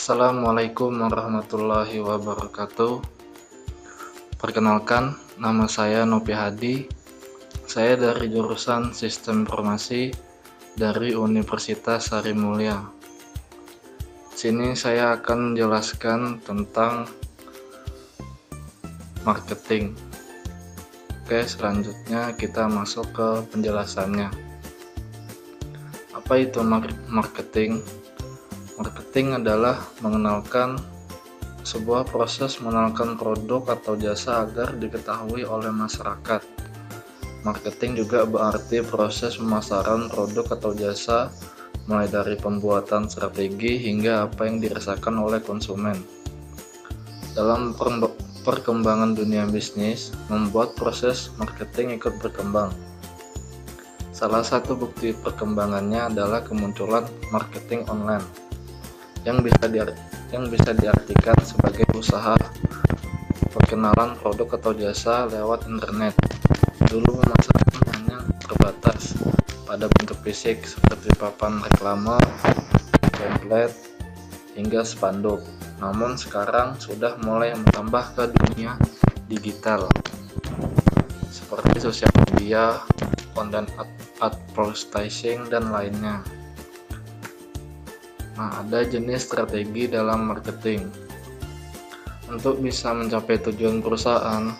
Assalamualaikum warahmatullahi wabarakatuh. Perkenalkan, nama saya Nopi Hadi. Saya dari jurusan Sistem Informasi dari Universitas Sarimulya. Sini saya akan menjelaskan tentang marketing. Oke, selanjutnya kita masuk ke penjelasannya. Apa itu marketing? Marketing adalah mengenalkan sebuah proses mengenalkan produk atau jasa agar diketahui oleh masyarakat. Marketing juga berarti proses pemasaran produk atau jasa mulai dari pembuatan strategi hingga apa yang dirasakan oleh konsumen. Dalam perkembangan dunia bisnis, membuat proses marketing ikut berkembang. Salah satu bukti perkembangannya adalah kemunculan marketing online yang bisa diartikan sebagai usaha perkenalan produk atau jasa lewat internet. Dulu pemasaran hanya terbatas pada bentuk fisik seperti papan reklame, pamflet, hingga spanduk. Namun sekarang sudah mulai menambah ke dunia digital seperti sosial media, konten advertising, dan lainnya. Nah, ada jenis strategi dalam marketing. Untuk bisa mencapai tujuan perusahaan,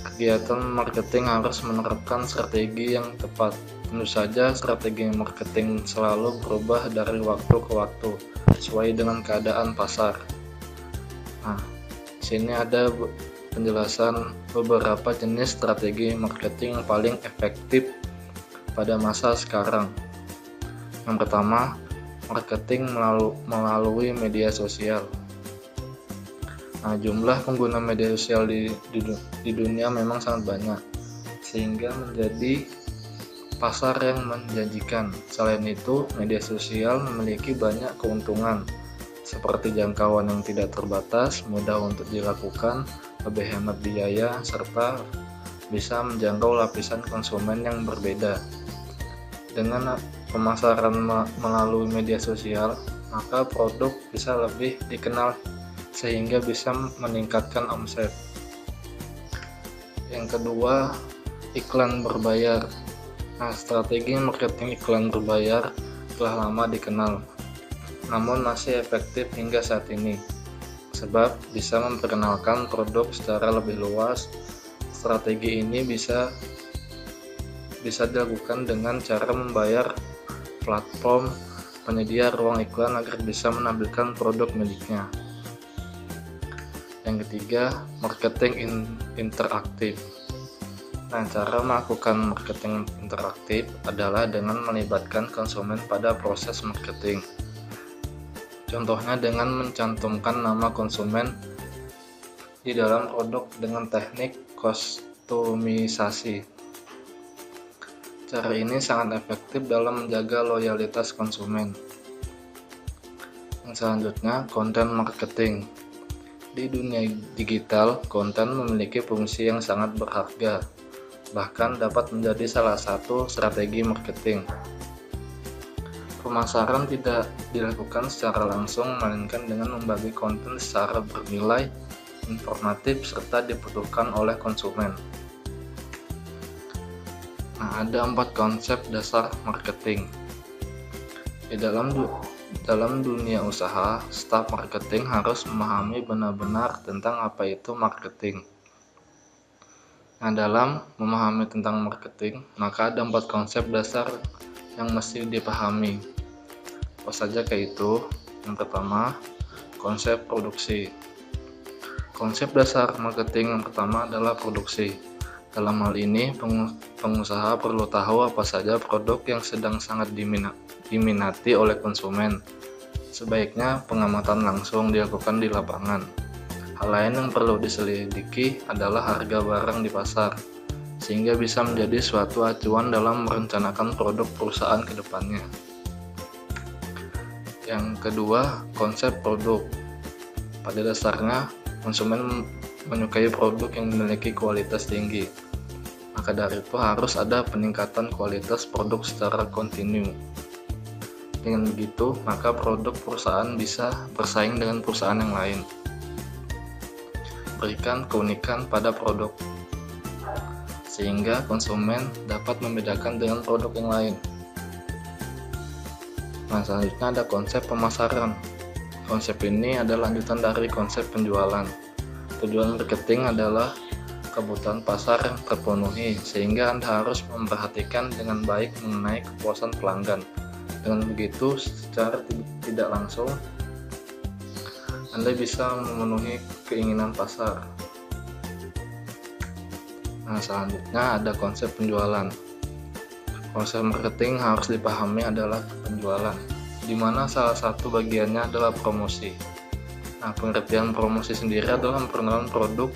kegiatan marketing harus menerapkan strategi yang tepat. Tentu saja strategi marketing selalu berubah dari waktu ke waktu sesuai dengan keadaan pasar. Nah, sini ada penjelasan beberapa jenis strategi marketing yang paling efektif pada masa sekarang. Yang pertama, marketing melalui media sosial. Nah, jumlah pengguna media sosial di dunia memang sangat banyak, sehingga menjadi pasar yang menjanjikan. Selain itu, media sosial memiliki banyak keuntungan, seperti jangkauan yang tidak terbatas, mudah untuk dilakukan, lebih hemat biaya, serta bisa menjangkau lapisan konsumen yang berbeda. Dengan pemasaran melalui media sosial, maka produk bisa lebih dikenal sehingga bisa meningkatkan omset. Yang kedua, iklan berbayar. Nah, strategi marketing iklan berbayar telah lama dikenal, namun masih efektif hingga saat ini, sebab bisa memperkenalkan produk secara lebih luas. Strategi ini bisa dilakukan dengan cara membayar platform penyedia ruang iklan agar bisa menampilkan produk miliknya. Yang ketiga, marketing interaktif. Nah, cara melakukan marketing interaktif adalah dengan melibatkan konsumen pada proses marketing. Contohnya dengan mencantumkan nama konsumen di dalam produk dengan teknik kostumisasi. Cara ini sangat efektif dalam menjaga loyalitas konsumen. Yang selanjutnya, konten marketing. Di dunia digital, konten memiliki fungsi yang sangat berharga, bahkan dapat menjadi salah satu strategi marketing. Pemasaran tidak dilakukan secara langsung, melainkan dengan membagi konten secara bernilai, informatif, serta dibutuhkan oleh konsumen. Nah, ada 4 konsep dasar marketing. Di dalam dunia usaha, staf marketing harus memahami benar-benar tentang apa itu marketing. Nah, dalam memahami tentang marketing, maka ada 4 konsep dasar yang mesti dipahami. Apa saja kayak itu? Yang pertama, konsep produksi. Konsep dasar marketing yang pertama adalah produksi. Dalam hal ini, pengusaha perlu tahu apa saja produk yang sedang sangat diminati oleh konsumen. Sebaiknya pengamatan langsung dilakukan di lapangan. Hal lain yang perlu diselidiki adalah harga barang di pasar, sehingga bisa menjadi suatu acuan dalam merencanakan produk perusahaan ke depannya. Yang kedua, konsep produk. Pada dasarnya, konsumen menyukai produk yang memiliki kualitas tinggi. Maka dari itu harus ada peningkatan kualitas produk secara kontinu. Dengan begitu, maka produk perusahaan bisa bersaing dengan perusahaan yang lain. Berikan keunikan pada produk, sehingga konsumen dapat membedakan dengan produk yang lain. Nah, selanjutnya ada konsep pemasaran. Konsep ini adalah lanjutan dari konsep penjualan. Tujuan marketing adalah kebutuhan pasar yang terpenuhi, sehingga Anda harus memperhatikan dengan baik mengenai kepuasan pelanggan. Dengan begitu, secara tidak langsung, Anda bisa memenuhi keinginan pasar. Nah, selanjutnya ada konsep penjualan. Konsep marketing harus dipahami adalah penjualan, di mana salah satu bagiannya adalah promosi. Nah, pengertian promosi sendiri adalah memperkenalkan produk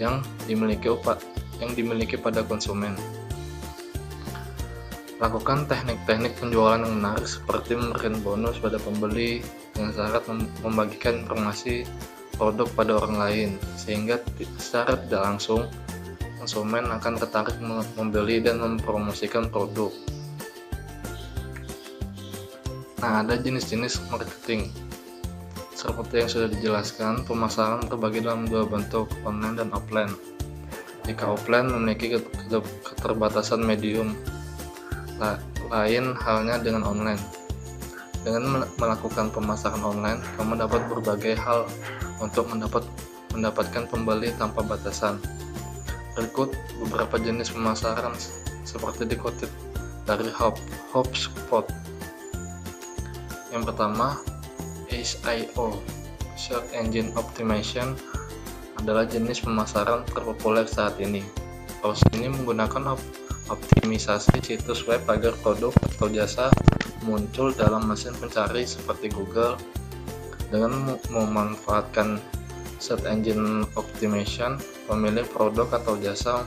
yang dimiliki pada konsumen. Lakukan teknik-teknik penjualan yang menarik seperti memberikan bonus pada pembeli dengan syarat membagikan informasi produk pada orang lain, sehingga secara tidak langsung konsumen akan tertarik membeli dan mempromosikan produk. Nah, ada jenis-jenis marketing. Seperti yang sudah dijelaskan, pemasaran terbagi dalam dua bentuk, online dan offline. Jika offline memiliki keterbatasan medium, lain halnya dengan online. Dengan melakukan pemasaran online, kamu dapat berbagai hal untuk mendapatkan pembeli tanpa batasan. Berikut beberapa jenis pemasaran seperti dikutip dari HubSpot. Yang pertama, SEO, Search Engine Optimization, adalah jenis pemasaran terpopuler saat ini. Proses ini menggunakan optimisasi situs web agar produk atau jasa muncul dalam mesin pencari seperti Google. Dengan memanfaatkan Search Engine Optimization, pemilik produk atau jasa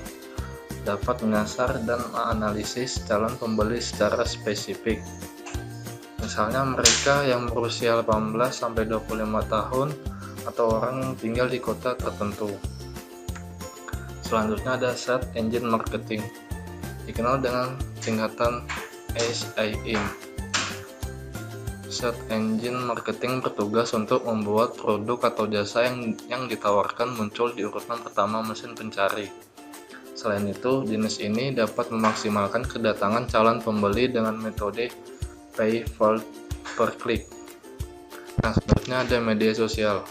dapat menyasar dan menganalisis calon pembeli secara spesifik. Misalnya mereka yang berusia 18-25 tahun atau orang yang tinggal di kota tertentu. Selanjutnya ada Search Engine Marketing, dikenal dengan singkatan SEM. Search Engine Marketing bertugas untuk membuat produk atau jasa yang ditawarkan muncul di urutan pertama mesin pencari. Selain itu, jenis ini dapat memaksimalkan kedatangan calon pembeli dengan metode pay per click. Nah, selanjutnya ada media sosial.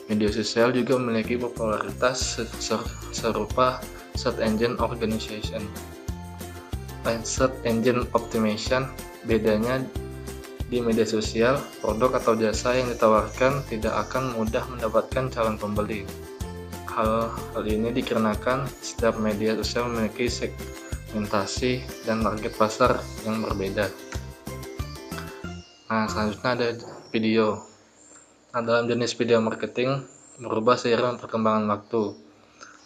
Media sosial juga memiliki popularitas serupa Search Engine Organization. Search Engine Optimization, bedanya di media sosial, produk atau jasa yang ditawarkan tidak akan mudah mendapatkan calon pembeli. Hal ini dikarenakan setiap media sosial memiliki segmentasi dan target pasar yang berbeda. Nah, selanjutnya ada video. Nah, dalam jenis video marketing berubah seiring perkembangan waktu.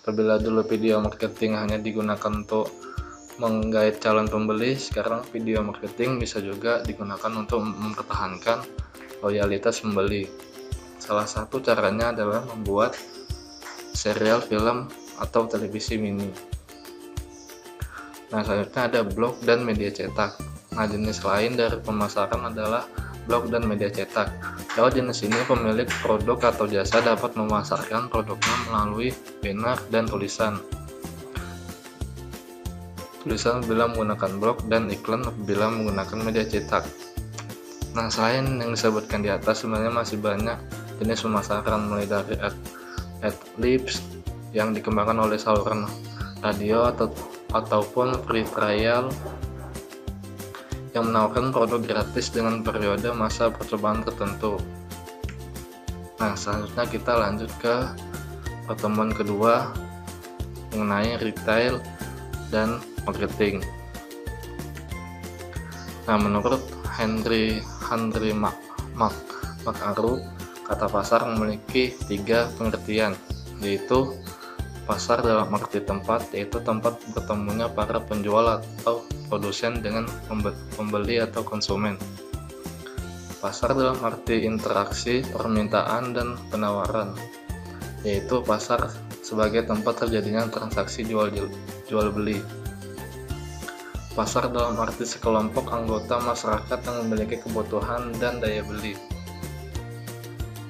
Apabila dulu video marketing hanya digunakan untuk menggait calon pembeli, sekarang video marketing bisa juga digunakan untuk mempertahankan loyalitas pembeli. Salah satu caranya adalah membuat serial film atau televisi mini. Nah, selanjutnya ada blog dan media cetak. Nah, jenis lain dari pemasaran adalah blog dan media cetak. Lewat jenis ini, pemilik produk atau jasa dapat memasarkan produknya melalui banner dan tulisan bila menggunakan blog dan iklan bila menggunakan media cetak. Nah, selain yang disebutkan di atas, sebenarnya masih banyak jenis pemasaran, mulai dari ad-libs yang dikembangkan oleh saluran radio ataupun free trial yang menawarkan produk gratis dengan periode masa percobaan tertentu. Nah, selanjutnya kita lanjut ke pertemuan kedua mengenai retail dan marketing. Nah, menurut Henry McArthur, kata pasar memiliki 3 pengertian, yaitu pasar dalam arti tempat, yaitu tempat bertemunya para penjual atau produsen dengan pembeli atau konsumen. Pasar dalam arti interaksi, permintaan, dan penawaran, yaitu pasar sebagai tempat terjadinya transaksi jual beli. Pasar dalam arti sekelompok anggota masyarakat yang memiliki kebutuhan dan daya beli.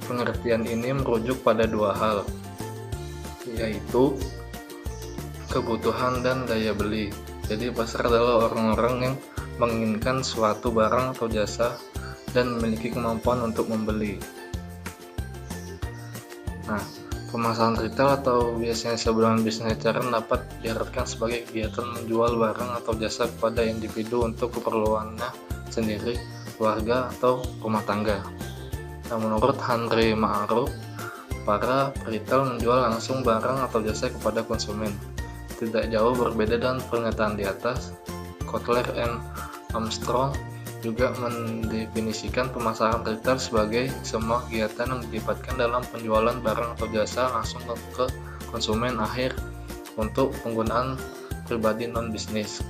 Pengertian ini merujuk pada dua hal, yaitu kebutuhan dan daya beli. Jadi pasar adalah orang-orang yang menginginkan suatu barang atau jasa dan memiliki kemampuan untuk membeli. Nah, pemasaran retail atau biasanya sebelum bisnis eceran dapat diartikan sebagai kegiatan menjual barang atau jasa kepada individu untuk keperluannya sendiri, keluarga, atau rumah tangga. Nah, menurut Henry Ma'ruf, para retail menjual langsung barang atau jasa kepada konsumen. Tidak jauh berbeda dengan pernyataan di atas, Kotler and Armstrong juga mendefinisikan pemasaran retail sebagai semua kegiatan yang dilibatkan dalam penjualan barang atau jasa langsung ke konsumen akhir untuk penggunaan pribadi non-bisnis.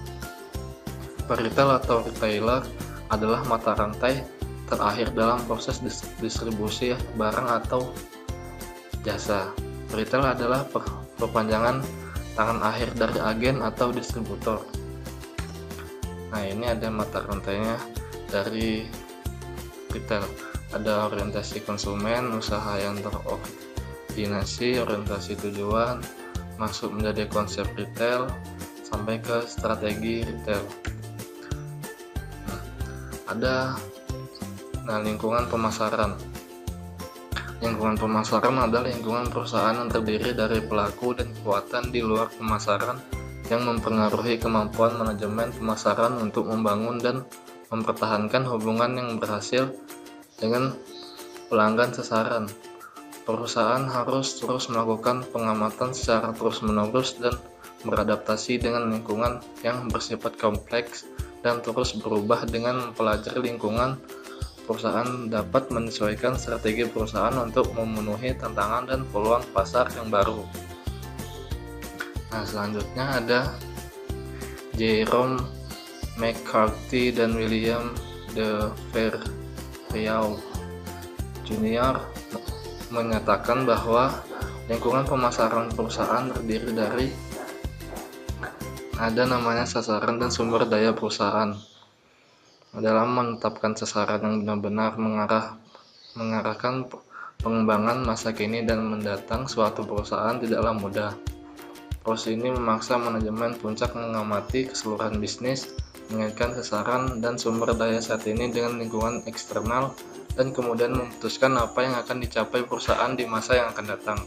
Retail atau retailer adalah mata rantai terakhir dalam proses distribusi barang atau jasa. Retail adalah perpanjangan tangan akhir dari agen atau distributor. Nah, ini ada mata rantainya dari retail. Ada orientasi konsumen, usaha yang terkoordinasi, orientasi tujuan, masuk menjadi konsep retail, sampai ke strategi retail. Ada lingkungan pemasaran. Lingkungan pemasaran adalah lingkungan perusahaan yang terdiri dari pelaku dan kekuatan di luar pemasaran yang mempengaruhi kemampuan manajemen pemasaran untuk membangun dan mempertahankan hubungan yang berhasil dengan pelanggan sasaran. Perusahaan harus terus melakukan pengamatan secara terus-menerus dan beradaptasi dengan lingkungan yang bersifat kompleks dan terus berubah. Dengan mempelajari lingkungan, perusahaan dapat menyesuaikan strategi perusahaan untuk memenuhi tantangan dan peluang pasar yang baru. Nah, selanjutnya ada Jerome McCarthy dan William de Verriaux Jr. menyatakan bahwa lingkungan pemasaran perusahaan terdiri dari ada namanya sasaran dan sumber daya perusahaan. Dalam menetapkan sasaran yang benar-benar mengarahkan pengembangan masa kini dan mendatang suatu perusahaan tidaklah mudah. Proses ini memaksa manajemen puncak mengamati keseluruhan bisnis, mengaitkan sasaran dan sumber daya saat ini dengan lingkungan eksternal, dan kemudian memutuskan apa yang akan dicapai perusahaan di masa yang akan datang.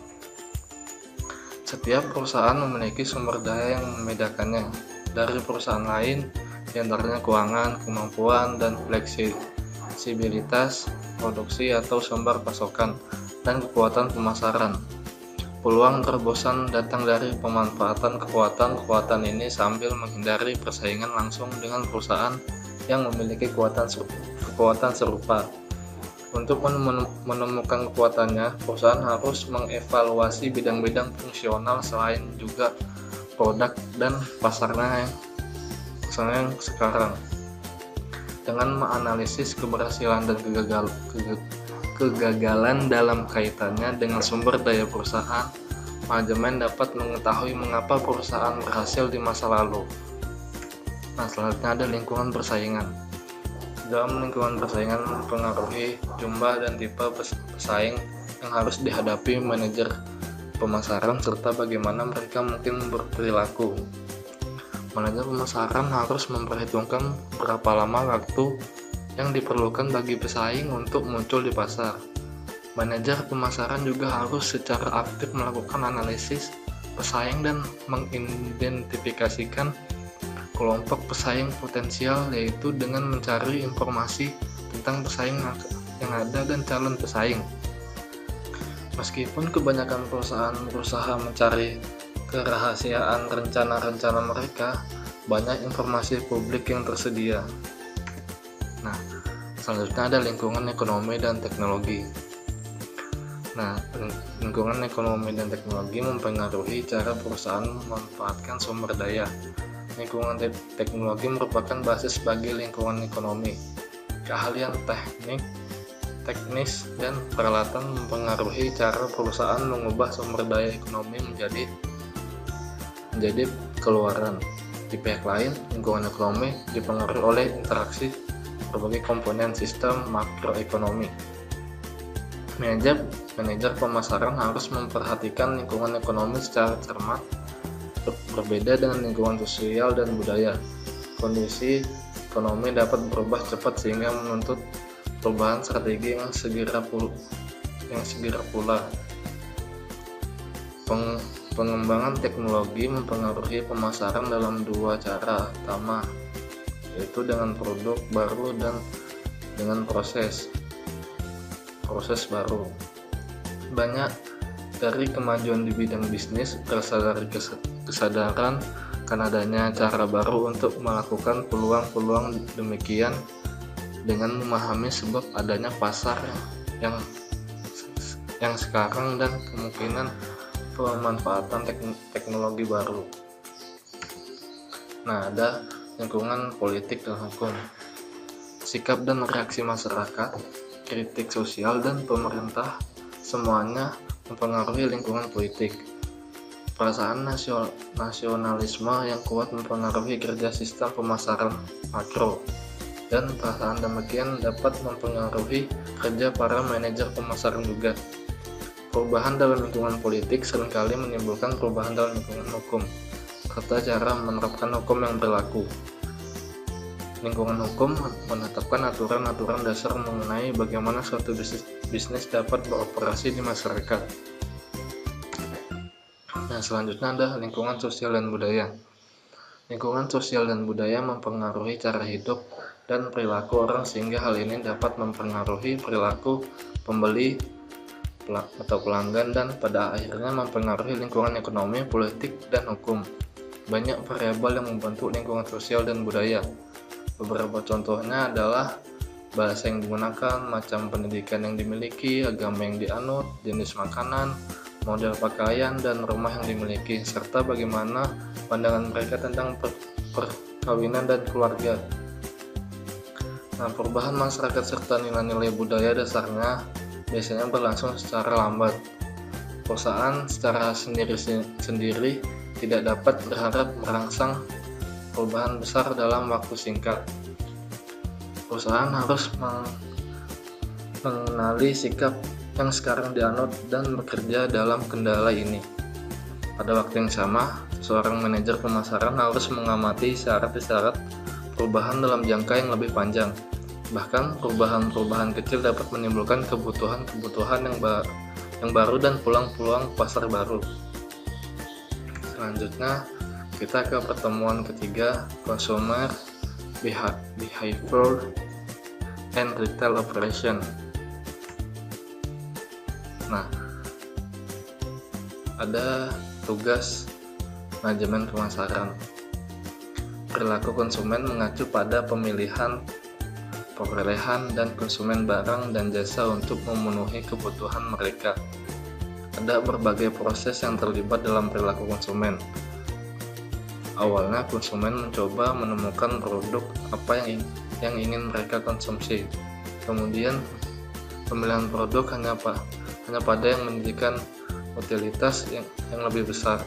Setiap perusahaan memiliki sumber daya yang membedakannya dari perusahaan lain, di antaranya keuangan, kemampuan, dan fleksibilitas produksi atau sumber pasokan, dan kekuatan pemasaran. Peluang terobosan datang dari pemanfaatan kekuatan ini sambil menghindari persaingan langsung dengan perusahaan yang memiliki kekuatan serupa. Untuk menemukan kekuatannya, perusahaan harus mengevaluasi bidang-bidang fungsional selain juga produk dan pasarnya yang sekarang. Dengan menganalisis keberhasilan dan kegagalan dalam kaitannya dengan sumber daya perusahaan, manajemen dapat mengetahui mengapa perusahaan berhasil di masa lalu. Nah, selanjutnya ada lingkungan persaingan. Dalam lingkungan persaingan mempengaruhi jumlah dan tipe pesaing yang harus dihadapi manajer pemasaran serta bagaimana mereka mungkin berperilaku. Manajer pemasaran harus memperhitungkan berapa lama waktu yang diperlukan bagi pesaing untuk muncul di pasar. Manajer pemasaran juga harus secara aktif melakukan analisis pesaing dan mengidentifikasikan kelompok pesaing potensial, yaitu dengan mencari informasi tentang pesaing yang ada dan calon pesaing. Meskipun kebanyakan perusahaan berusaha mencari kerahasiaan rencana-rencana mereka, banyak informasi publik yang tersedia. Nah, selanjutnya ada lingkungan ekonomi dan teknologi. Nah, lingkungan ekonomi dan teknologi mempengaruhi cara perusahaan memanfaatkan sumber daya. Lingkungan teknologi merupakan basis bagi lingkungan ekonomi. Keahlian teknis dan peralatan mempengaruhi cara perusahaan mengubah sumber daya ekonomi menjadi keluaran. Di pihak lain, lingkungan ekonomi dipengaruhi oleh interaksi berbagai komponen sistem makroekonomi. Manajer pemasaran harus memperhatikan lingkungan ekonomi secara cermat, berbeda dengan lingkungan sosial dan budaya. Kondisi ekonomi dapat berubah cepat sehingga menuntut perubahan strategi yang segera pula. Pengembangan teknologi mempengaruhi pemasaran dalam dua cara utama, yaitu dengan produk baru dan dengan proses baru. Banyak dari kemajuan di bidang bisnis berasal dari kesadaran akan adanya cara baru untuk melakukan peluang-peluang demikian dengan memahami sebab adanya pasar yang sekarang dan kemungkinan pemanfaatan teknologi baru. Nah, ada lingkungan politik dan hukum. Sikap dan reaksi masyarakat, kritik sosial dan pemerintah semuanya mempengaruhi lingkungan politik. Perasaan nasionalisme yang kuat mempengaruhi kerja sistem pemasaran makro, dan perasaan demikian dapat mempengaruhi kerja para manajer pemasaran juga. Perubahan dalam lingkungan politik seringkali menimbulkan perubahan dalam lingkungan hukum, serta cara menerapkan hukum yang berlaku. Lingkungan hukum menetapkan aturan-aturan dasar mengenai bagaimana suatu bisnis dapat beroperasi di masyarakat. Nah, selanjutnya ada lingkungan sosial dan budaya. Lingkungan sosial dan budaya mempengaruhi cara hidup dan perilaku orang sehingga hal ini dapat mempengaruhi perilaku pembeli atau pelanggan dan pada akhirnya mempengaruhi lingkungan ekonomi, politik, dan hukum. Banyak variabel yang membentuk lingkungan sosial dan budaya. Beberapa contohnya adalah bahasa yang digunakan, macam pendidikan yang dimiliki, agama yang dianut, jenis makanan, model pakaian, dan rumah yang dimiliki, serta bagaimana pandangan mereka tentang perkawinan dan keluarga. Nah, perubahan masyarakat serta nilai-nilai budaya dasarnya biasanya berlangsung secara lambat. Perusahaan secara sendiri tidak dapat berharap merangsang perubahan besar dalam waktu singkat. Perusahaan harus mengenali sikap yang sekarang dianut dan bekerja dalam kendala ini. Pada waktu yang sama, seorang manajer pemasaran harus mengamati syarat-syarat perubahan dalam jangka yang lebih panjang. Bahkan perubahan-perubahan kecil dapat menimbulkan kebutuhan yang baru dan peluang-peluang pasar baru. Selanjutnya, kita ke pertemuan ketiga, Consumer Behavior and Retail Operation. Nah, ada tugas manajemen pemasaran. Perilaku konsumen mengacu pada pemilihan, perolehan, dan konsumen barang dan jasa untuk memenuhi kebutuhan mereka. Ada berbagai proses yang terlibat dalam perilaku konsumen. Awalnya konsumen mencoba menemukan produk apa yang ingin mereka konsumsi. Kemudian pemilihan produk hanya pada yang menjadikan utilitas yang lebih besar.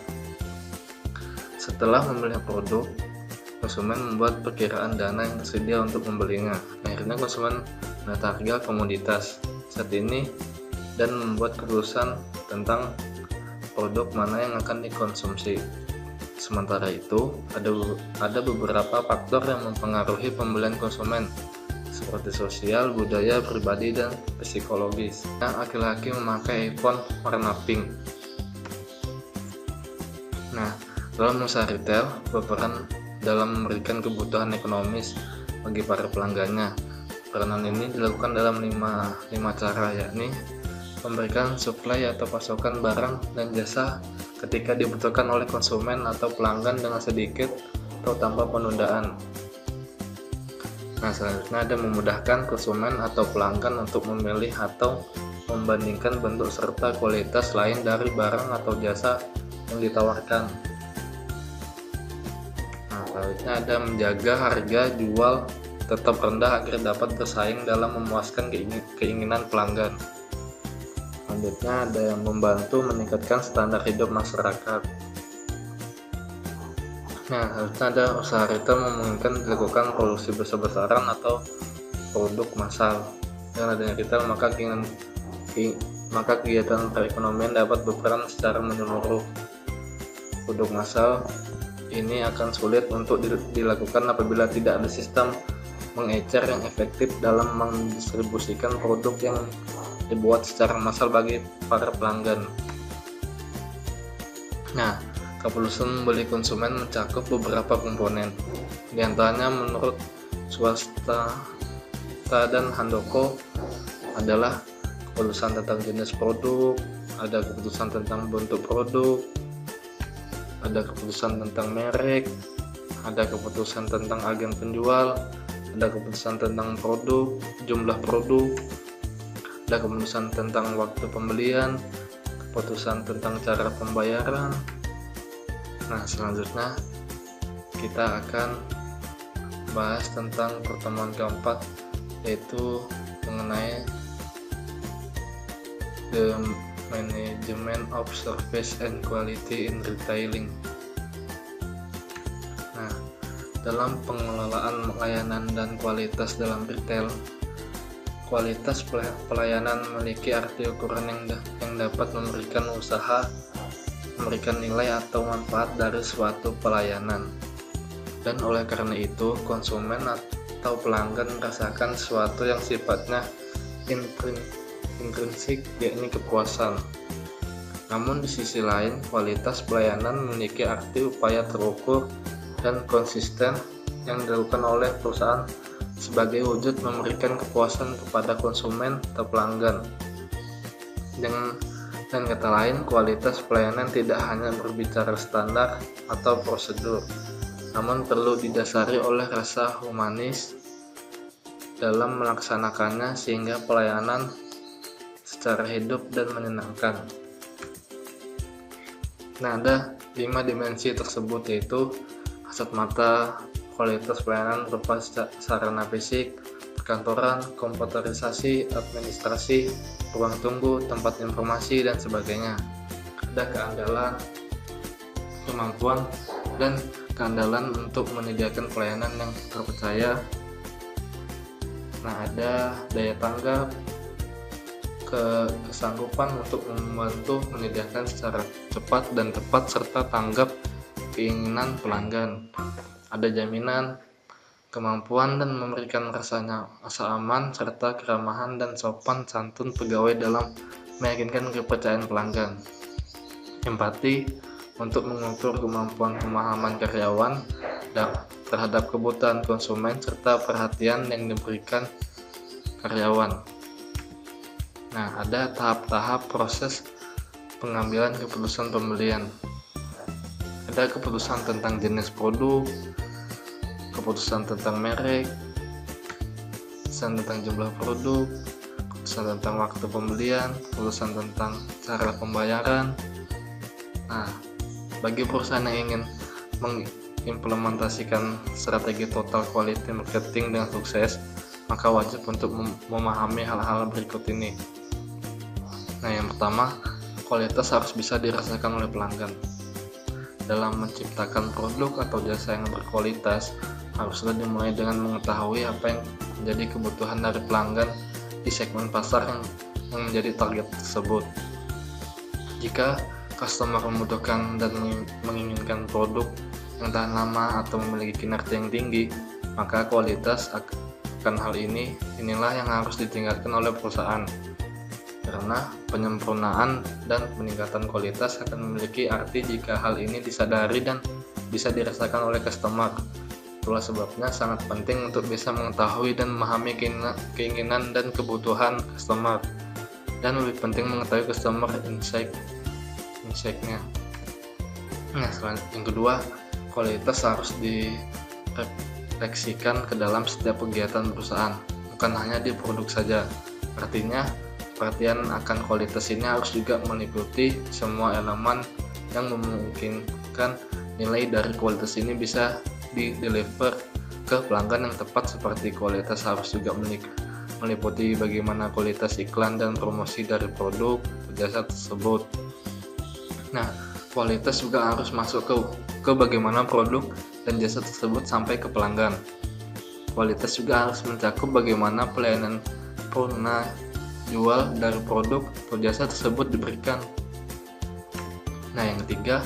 Setelah memilih produk, konsumen membuat perkiraan dana yang tersedia untuk membelinya. Akhirnya konsumen menata harga komoditas saat ini dan membuat keputusan tentang produk mana yang akan dikonsumsi. Sementara itu, ada beberapa faktor yang mempengaruhi pembelian konsumen, seperti sosial, budaya, pribadi, dan psikologis. Laki-laki memakai iPhone warna pink. Nah, dalam usaha retail berperan dalam memberikan kebutuhan ekonomis bagi para pelanggannya. Peranan ini dilakukan dalam lima cara, yakni memberikan suplai atau pasokan barang dan jasa ketika dibutuhkan oleh konsumen atau pelanggan dengan sedikit atau tanpa penundaan. Nah, selanjutnya ada memudahkan konsumen atau pelanggan untuk memilih atau membandingkan bentuk serta kualitas lain dari barang atau jasa yang ditawarkan. Nah, selanjutnya ada menjaga harga jual tetap rendah agar dapat bersaing dalam memuaskan keinginan pelanggan. Selanjutnya ada yang membantu meningkatkan standar hidup masyarakat. Nah, harusnya ada usaha retail memungkinkan dilakukan produksi besar-besaran atau produk massal. Dengan adanya retail, maka kegiatan perekonomian dapat berperan secara menyeluruh. Produk massal ini akan sulit untuk dilakukan apabila tidak ada sistem mengecer yang efektif dalam mendistribusikan produk yang dibuat secara massal bagi para pelanggan. Nah, keputusan membeli konsumen mencakup beberapa komponen. Di antaranya menurut Swasta dan Handoko adalah keputusan tentang jenis produk, ada keputusan tentang bentuk produk, ada keputusan tentang merek, ada keputusan tentang agen penjual, ada keputusan tentang produk, jumlah produk, ada keputusan tentang waktu pembelian, keputusan tentang cara pembayaran. Nah, selanjutnya kita akan bahas tentang pertemuan keempat, yaitu mengenai the management of service and quality in retailing. Nah, dalam pengelolaan layanan dan kualitas dalam retail, kualitas pelayanan memiliki arti ukuran yang dapat memberikan nilai atau manfaat dari suatu pelayanan. Dan oleh karena itu, konsumen atau pelanggan merasakan sesuatu yang sifatnya intrinsik, yakni kepuasan. Namun di sisi lain, kualitas pelayanan memiliki arti upaya terukur dan konsisten yang dilakukan oleh perusahaan sebagai wujud memberikan kepuasan kepada konsumen atau pelanggan. Dengan kata lain, kualitas pelayanan tidak hanya berbicara standar atau prosedur, namun perlu didasari oleh rasa humanis dalam melaksanakannya sehingga pelayanan secara hidup dan menyenangkan. Nah, ada 5 dimensi tersebut, yaitu kasat mata, kualitas pelayanan berupa sarana fisik, perkantoran, komputerisasi, administrasi, ruang tunggu, tempat informasi, dan sebagainya. Ada keandalan, kemampuan, dan keandalan untuk menyediakan pelayanan yang terpercaya. Nah, ada daya tanggap, kesanggupan untuk membantu menyediakan secara cepat dan tepat serta tanggap keinginan pelanggan. Ada jaminan, kemampuan dan memberikan rasa aman serta keramahan dan sopan santun pegawai dalam meyakinkan kepercayaan pelanggan. Empati untuk mengukur kemampuan pemahaman karyawan terhadap kebutuhan konsumen serta perhatian yang diberikan karyawan. Nah, ada tahap-tahap proses pengambilan keputusan pembelian. Ada keputusan tentang jenis produk, keputusan tentang merek, keputusan tentang jumlah produk, keputusan tentang waktu pembelian, keputusan tentang cara pembayaran. Nah, bagi perusahaan yang ingin mengimplementasikan strategi total quality marketing dengan sukses, maka wajib untuk memahami hal-hal berikut ini. Nah, yang pertama, kualitas harus bisa dirasakan oleh pelanggan. Dalam menciptakan produk atau jasa yang berkualitas, haruslah dimulai dengan mengetahui apa yang menjadi kebutuhan dari pelanggan di segmen pasar yang menjadi target tersebut. Jika customer membutuhkan dan menginginkan produk yang tahan lama atau memiliki kinerja yang tinggi, maka kualitas akan hal inilah yang harus ditingkatkan oleh perusahaan. Karena penyempurnaan dan peningkatan kualitas akan memiliki arti jika hal ini disadari dan bisa dirasakan oleh customer. Itulah sebabnya sangat penting untuk bisa mengetahui dan memahami keinginan dan kebutuhan customer, dan lebih penting mengetahui customer insight-nya. Nah, yang kedua, kualitas harus direfleksikan ke dalam setiap kegiatan perusahaan, bukan hanya di produk saja. Artinya, perhatian akan kualitas ini harus juga meliputi semua elemen yang memungkinkan nilai dari kualitas ini bisa di-deliver ke pelanggan yang tepat, seperti kualitas harus juga meliputi bagaimana kualitas iklan dan promosi dari produk atau jasa tersebut. Nah, kualitas juga harus masuk ke ke bagaimana produk dan jasa tersebut sampai ke pelanggan. Kualitas juga harus mencakup bagaimana pelayanan purna jual dari produk atau jasa tersebut diberikan. Nah, yang ketiga,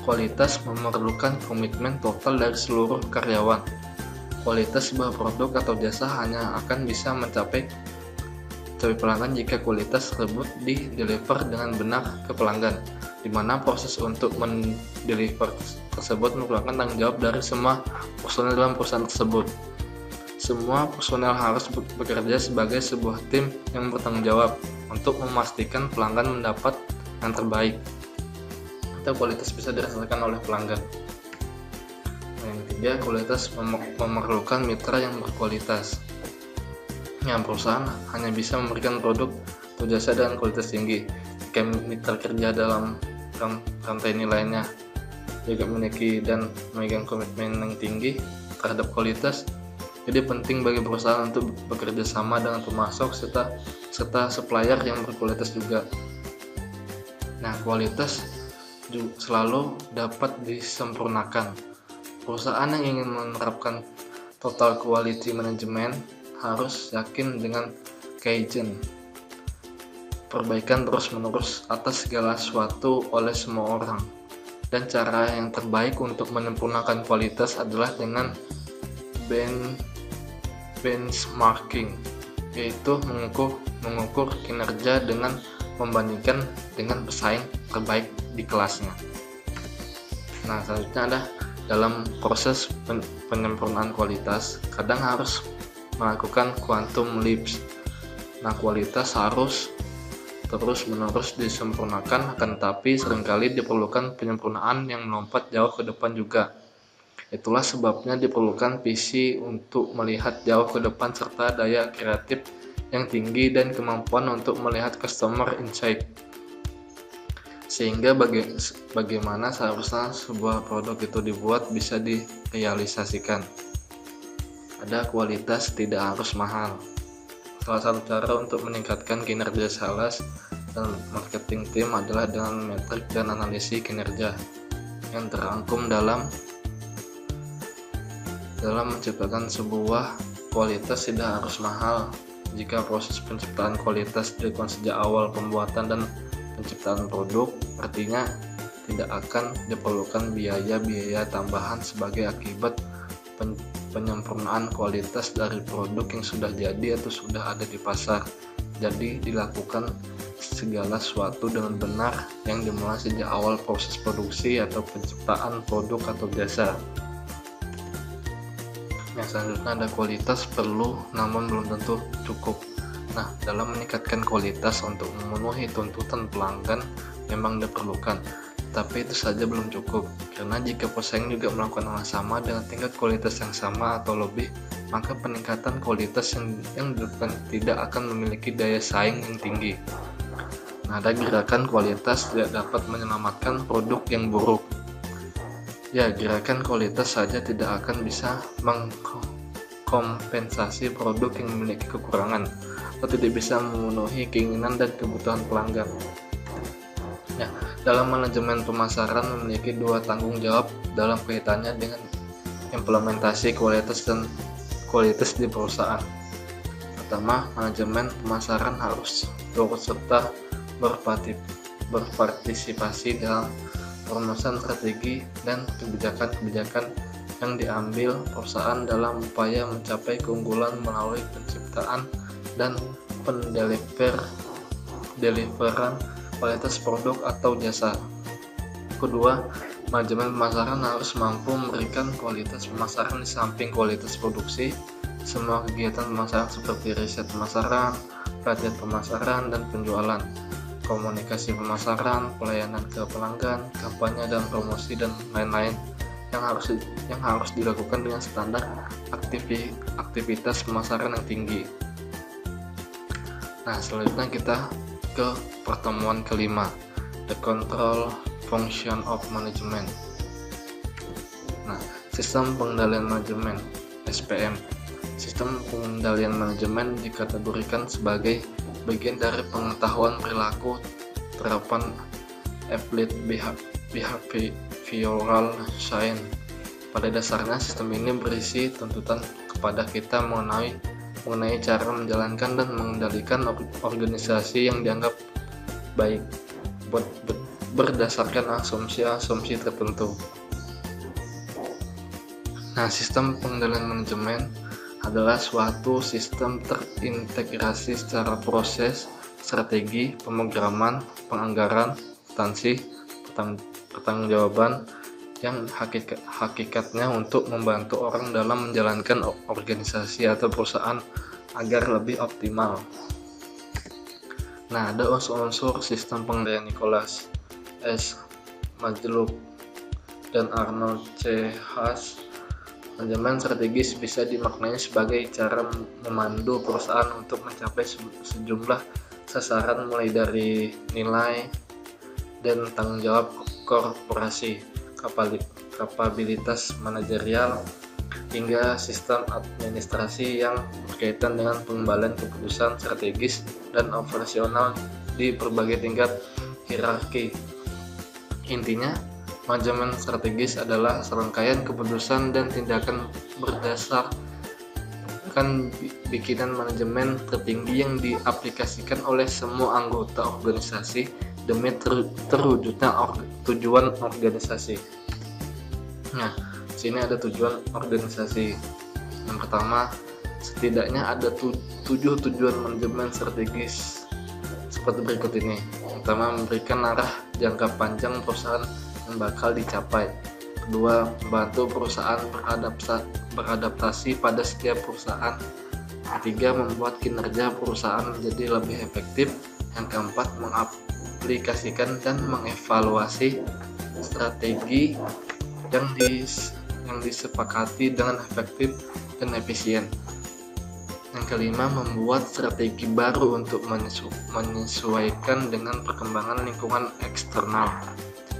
kualitas memerlukan komitmen total dari seluruh karyawan. Kualitas sebuah produk atau jasa hanya akan bisa mencapai pelanggan jika kualitas tersebut di-deliver dengan benar ke pelanggan, di mana proses untuk mendeliver tersebut merupakan tanggung jawab dari semua personel dalam perusahaan tersebut. Semua personel harus bekerja sebagai sebuah tim yang bertanggung jawab untuk memastikan pelanggan mendapat yang terbaik atau kualitas bisa dirasakan oleh pelanggan. Yang ketiga, kualitas memerlukan mitra yang berkualitas. Yang perusahaan hanya bisa memberikan produk atau jasa dengan kualitas tinggi jika mitra kerja dalam rantai nilainya juga memiliki dan memegang komitmen yang tinggi terhadap kualitas. Jadi penting bagi perusahaan untuk bekerja sama dengan pemasok serta supplier yang berkualitas juga. Nah, kualitas selalu dapat disempurnakan. Perusahaan yang ingin menerapkan total quality management harus yakin dengan kaizen, perbaikan terus-menerus atas segala sesuatu oleh semua orang. Dan cara yang terbaik untuk menyempurnakan kualitas adalah dengan benchmarking, yaitu mengukur kinerja dengan membandingkan dengan pesaing terbaik di kelasnya. Nah, selanjutnya ada dalam proses penyempurnaan kualitas, kadang harus melakukan quantum leaps. Nah, kualitas harus terus-menerus disempurnakan, akan tetapi seringkali diperlukan penyempurnaan yang melompat jauh ke depan juga. Itulah sebabnya diperlukan visi untuk melihat jauh ke depan serta daya kreatif yang tinggi dan kemampuan untuk melihat customer insight. Sehingga bagaimana seharusnya sebuah produk itu dibuat bisa direalisasikan. Ada kualitas tidak harus mahal. Salah satu cara untuk meningkatkan kinerja sales dan marketing tim adalah dengan metrik dan analisis kinerja yang terangkum dalam menciptakan sebuah kualitas tidak harus mahal. Jika proses penciptaan kualitas dilakukan sejak awal pembuatan dan penciptaan produk, artinya tidak akan diperlukan biaya-biaya tambahan sebagai akibat penyempurnaan kualitas dari produk yang sudah jadi atau sudah ada di pasar. Jadi dilakukan segala sesuatu dengan benar yang dimulai sejak awal proses produksi atau penciptaan produk atau jasa. Yang selanjutnya ada kualitas perlu namun belum tentu cukup. Nah, dalam meningkatkan kualitas untuk memenuhi tuntutan pelanggan memang diperlukan, tapi itu saja belum cukup, karena jika pesaing juga melakukan hal sama dengan tingkat kualitas yang sama atau lebih, maka peningkatan kualitas yang dilakukan tidak akan memiliki daya saing yang tinggi. Nah, ada gerakan kualitas tidak dapat menyelamatkan produk yang buruk. Ya, gerakan kualitas saja tidak akan bisa mengkompensasi produk yang memiliki kekurangan atau tidak bisa memenuhi keinginan dan kebutuhan pelanggan. Ya, dalam manajemen pemasaran memiliki dua tanggung jawab dalam kaitannya dengan implementasi kualitas dan kualitas di perusahaan. Pertama, manajemen pemasaran harus turut serta berpartisipasi dalam perumusan strategi dan kebijakan-kebijakan yang diambil perusahaan dalam upaya mencapai keunggulan melalui penciptaan dan pendeliveran kualitas produk atau jasa. Kedua, manajemen pemasaran harus mampu memberikan kualitas pemasaran di samping kualitas produksi. Semua kegiatan pemasaran seperti riset pemasaran, pelatihan pemasaran dan penjualan, komunikasi pemasaran, pelayanan ke pelanggan, kampanye dan promosi dan lain-lain yang harus dilakukan dengan standar aktivitas pemasaran yang tinggi. Nah, selanjutnya kita ke pertemuan kelima, the control function of management. Nah, sistem pengendalian manajemen (SPM). Sistem pengendalian manajemen dikategorikan sebagai bagian dari pengetahuan perilaku, terapan applied behavior behavioral science. Pada dasarnya, sistem ini berisi tuntutan kepada kita mengenai cara menjalankan dan mengendalikan organisasi yang dianggap baik berdasarkan asumsi-asumsi tertentu. Nah, sistem pengendalian manajemen adalah suatu sistem terintegrasi secara proses, strategi, pemrograman, penganggaran, akuntansi, pertanggungjawaban yang hakikatnya untuk membantu orang dalam menjalankan organisasi atau perusahaan agar lebih optimal. Nah, ada unsur-unsur sistem pengendalian Nicholas S. Majlub dan Arnold C. Haas. Manajemen strategis bisa dimaknai sebagai cara memandu perusahaan untuk mencapai sejumlah sasaran mulai dari nilai dan tanggung jawab korporasi, kapabilitas manajerial, hingga sistem administrasi yang berkaitan dengan pengembangan keputusan strategis dan operasional di berbagai tingkat hierarki. Intinya, manajemen strategis adalah serangkaian keputusan dan tindakan berdasarkan bikinan manajemen tertinggi yang diaplikasikan oleh semua anggota organisasi demi terwujudnya tujuan organisasi. Nah, sini ada tujuan organisasi. Yang pertama, setidaknya ada 7 tujuan manajemen strategis seperti berikut ini. Yang pertama, memberikan arah jangka panjang perusahaan yang bakal dicapai. Kedua, membantu perusahaan beradaptasi pada setiap perusahaan. Ketiga, membuat kinerja perusahaan menjadi lebih efektif. Yang keempat, mengaplikasikan dan mengevaluasi strategi yang disepakati dengan efektif dan efisien. Yang kelima, membuat strategi baru untuk menyesuaikan dengan perkembangan lingkungan eksternal.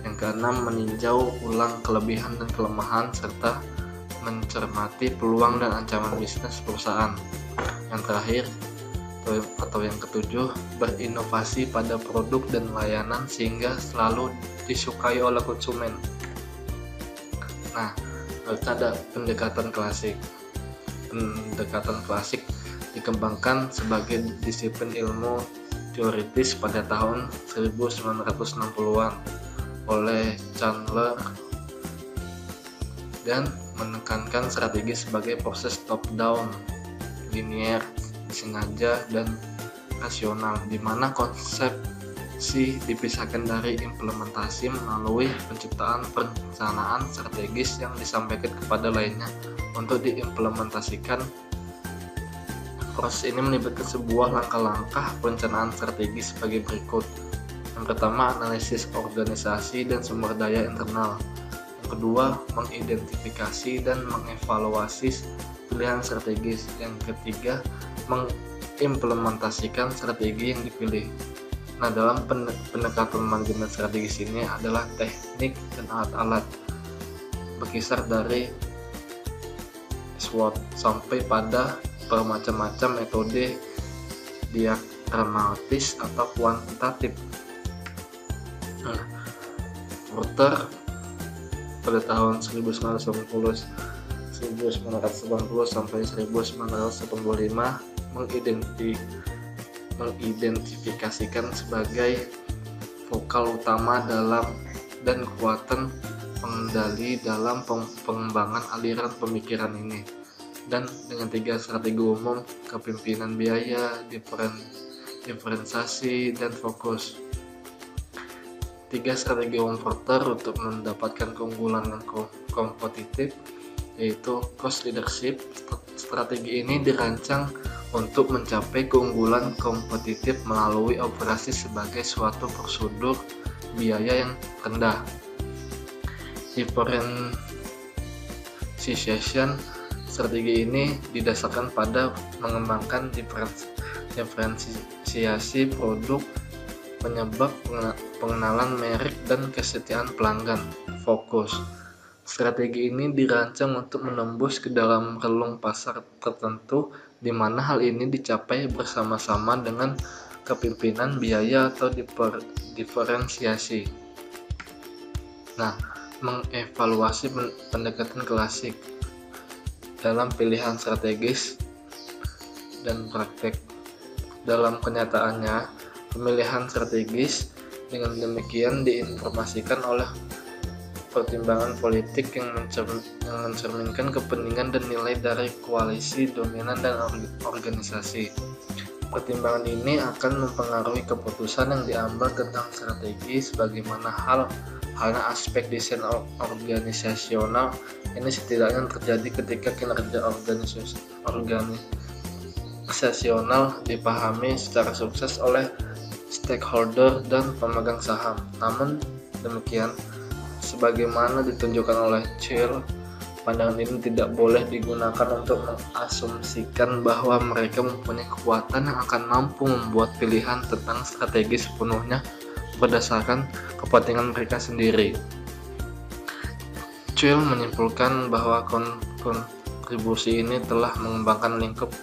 Yang keenam, meninjau ulang kelebihan dan kelemahan serta mencermati peluang dan ancaman bisnis perusahaan. Yang terakhir atau yang ketujuh, berinovasi pada produk dan layanan sehingga selalu disukai oleh konsumen. Nah, ada pendekatan klasik. Pendekatan klasik dikembangkan sebagai disiplin ilmu teoritis pada tahun 1960-an oleh Chandler dan menekankan strategi sebagai proses top-down, linier, sengaja, dan rasional, di mana konsepsi dipisahkan dari implementasi melalui penciptaan perencanaan strategis yang disampaikan kepada lainnya untuk diimplementasikan. Proses ini melibatkan sebuah langkah-langkah perencanaan strategi sebagai berikut. Yang pertama, analisis organisasi dan sumber daya internal. Yang kedua, mengidentifikasi dan mengevaluasi pilihan strategis. Yang ketiga, mengimplementasikan strategi yang dipilih. Nah, dalam pendekatan manajemen strategis ini adalah teknik dan alat-alat berkisar dari SWOT sampai pada bermacam-macam metode diagramatis atau kuantitatif. Porter pada tahun 1990 sampai 1985 mengidentifikasikan sebagai vokal utama dalam dan kekuatan pengendali dalam pengembangan aliran pemikiran ini, dan dengan 3 strategi umum: kepemimpinan biaya, diferensiasi, dan fokus. 3 strategi umum Porter untuk mendapatkan keunggulan dan kompetitif, yaitu cost leadership. Strategi ini dirancang untuk mencapai keunggulan kompetitif melalui operasi sebagai suatu prosedur biaya yang rendah. Differentiation. Strategi ini didasarkan pada mengembangkan diferensiasi produk, penyebab pengenalan merek, dan kesetiaan pelanggan. Fokus. Strategi ini dirancang untuk menembus ke dalam relung pasar tertentu, di mana hal ini dicapai bersama-sama dengan kepemimpinan biaya atau diferensiasi. Nah, mengevaluasi pendekatan klasik dalam pilihan strategis dan praktek. Dalam kenyataannya, pemilihan strategis dengan demikian diinformasikan oleh pertimbangan politik yang mencerminkan kepentingan dan nilai dari koalisi dominan dan organisasi. Pertimbangan ini akan mempengaruhi keputusan yang diambil tentang strategi, sebagaimana halnya aspek desain organisasional. Ini setidaknya terjadi ketika kinerja organisasional dipahami secara sukses oleh stakeholder dan pemegang saham. Namun demikian, sebagaimana ditunjukkan oleh Churchill, pandangan ini tidak boleh digunakan untuk mengasumsikan bahwa mereka mempunyai kekuatan yang akan mampu membuat pilihan tentang strategi sepenuhnya berdasarkan kepentingan mereka sendiri. Churchill menyimpulkan bahwa kontribusi ini telah mengembangkan lingkup